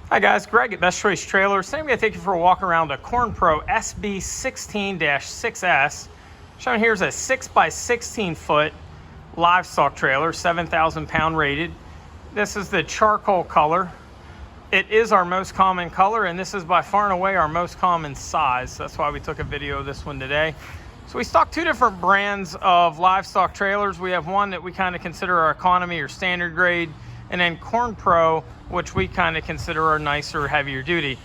Hi guys, Greg at Best Choice Trailers. Today I'm going to take you for a walk around a Corn Pro SB16-6S. Shown here is a 6x16 foot livestock trailer, 7,000 pound rated. This is the charcoal color. It is our most common color, and this is by far and away our most common size. That's why we took a video of this one today. So we stock two different brands of livestock trailers. We have one that we kind of consider our economy or standard grade, and then Corn Pro, which we kind of consider our nicer, heavier duty.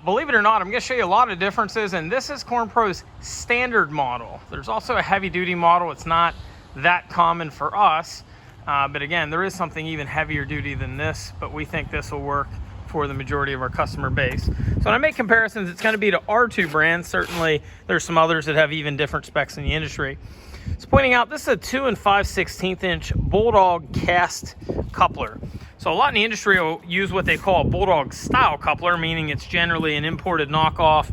Believe it or not, I'm going to show you a lot of differences, and this is Corn Pro's standard model. There's also a heavy duty model. It's not that common for us, but again, there is something even heavier duty than this, but we think this will work for the majority of our customer base. So when I make comparisons, it's going to be to our two brands. Certainly, there's some others that have even different specs in the industry. So pointing out, this is a 2 5/16 inch Bulldog cast coupler. So a lot in the industry will use what they call a Bulldog style coupler, meaning it's generally an imported knockoff.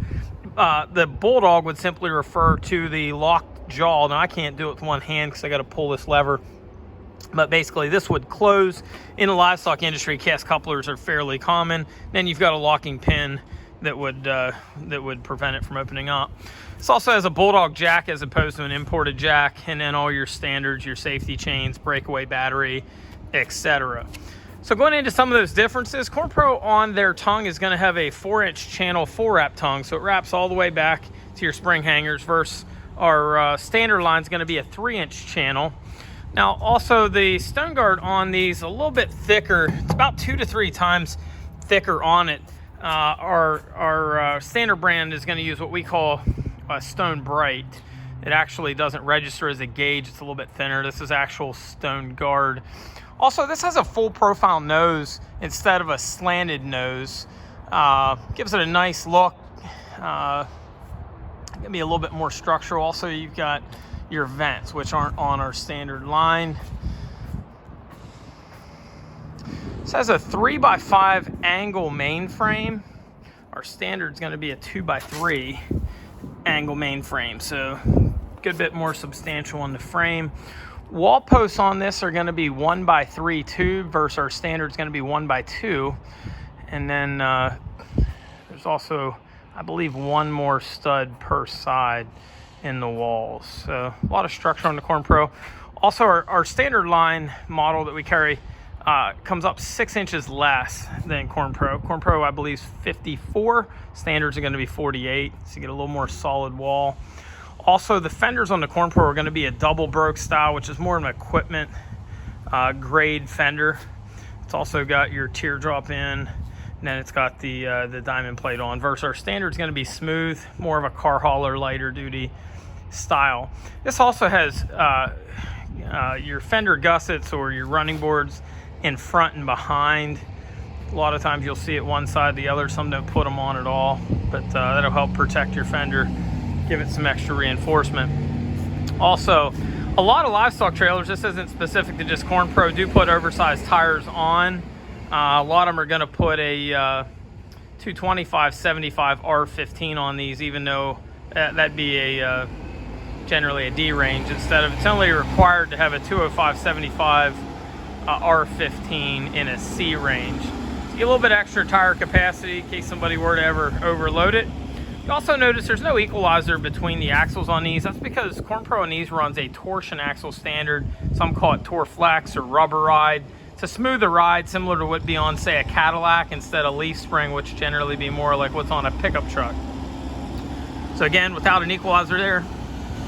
The Bulldog would simply refer to the locked jaw. Now I can't do it with one hand because I got to pull this lever. But basically this would close. In the livestock industry, cast couplers are fairly common. Then you've got a locking pin that would prevent it from opening up. This also has a Bulldog jack as opposed to an imported jack, and then all your standards, your safety chains, breakaway battery, etc. So going into some of those differences, Corn Pro on their tongue is going to have a 4-inch channel 4-wrap tongue, so it wraps all the way back to your spring hangers, versus our standard line is going to be a 3-inch channel. Now also the stone guard on these a little bit thicker. It's about 2 to 3 times thicker on it. Our standard brand is going to use what we call a stone bright. It actually doesn't register as a gauge. It's a little bit thinner. This is actual stone guard. Also, this has a full profile nose instead of a slanted nose. Gives it a nice look. Gonna be a little bit more structural. Also, you've got your vents, which aren't on our standard line. This has a 3x5 angle mainframe. Our standard is going to be a 2x3 angle mainframe, so a good bit more substantial on the frame. Wall posts on this are going to be 1x3 tube versus our standard is going to be 1x2. And then there's also, I believe, one more stud per side in the walls. So a lot of structure on the Corn Pro. Also, our standard line model that we carry comes up 6 inches less than Corn Pro. Corn Pro, I believe, is 54. Standards are going to be 48, so you get a little more solid wall. Also, the fenders on the Corn Pro are going to be a double broke style, which is more of an equipment grade fender. It's also got your teardrop in, and then it's got the diamond plate on. Versus our standard is going to be smooth, more of a car hauler, lighter duty style. This also has your fender gussets or your running boards in front and behind. A lot of times you'll see it one side, the other. Some don't put them on at all, but that'll help protect your fender, give it some extra reinforcement. Also, a lot of livestock trailers, this isn't specific to just Corn Pro, do put oversized tires on. A lot of them are going to put a 225/75 R15 on these, even though that'd be a generally a D range. Instead of, it's only required to have a 205/75 R15 in a C range. So you get a little bit extra tire capacity in case somebody were to ever overload it. You also notice there's no equalizer between the axles on these. That's because Corn Pro on these runs a torsion axle standard. Some call it Torflex or rubber ride. It's a smoother ride, similar to what would be on, say, a Cadillac instead of leaf spring, which generally be more like what's on a pickup truck. So again, without an equalizer there,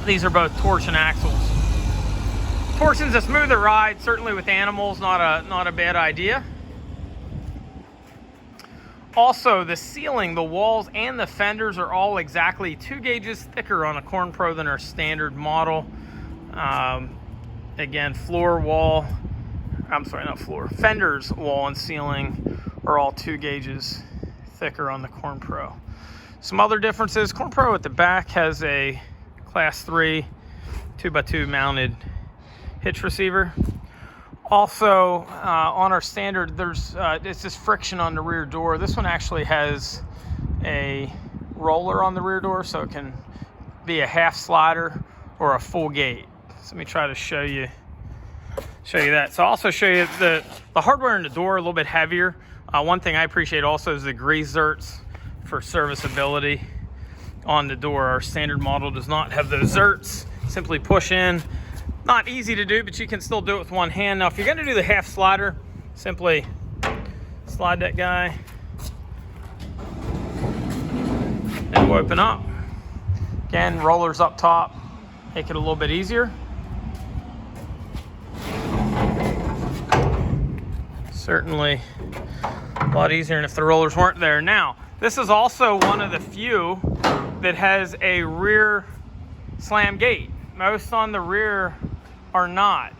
these are both torsion axles. Torsion's a smoother ride, certainly with animals, not a bad idea. Also, the ceiling, the walls, and the fenders are all exactly 2 gauges thicker on a Corn Pro than our standard model. Again, fenders, wall, and ceiling are all 2 gauges thicker on the Corn Pro. Some other differences, Corn Pro at the back has a Class 3 2x2 mounted hitch receiver. Also, on our standard, there's it's just friction on the rear door. This one actually has a roller on the rear door, so it can be a half slider or a full gate. So let me try to show you that. So I'll also show you the hardware in the door, a little bit heavier One thing I appreciate also is the grease zerks for serviceability on the door. Our standard model does not have those zerks. Simply push in. Not easy to do, but you can still do it with one hand. Now, if you're going to do the half slider, simply slide that guy and we'll open up. Again, rollers up top, make it a little bit easier. Certainly a lot easier than if the rollers weren't there. Now, this is also one of the few that has a rear slam gate. Most on the rear are not.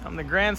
On the grand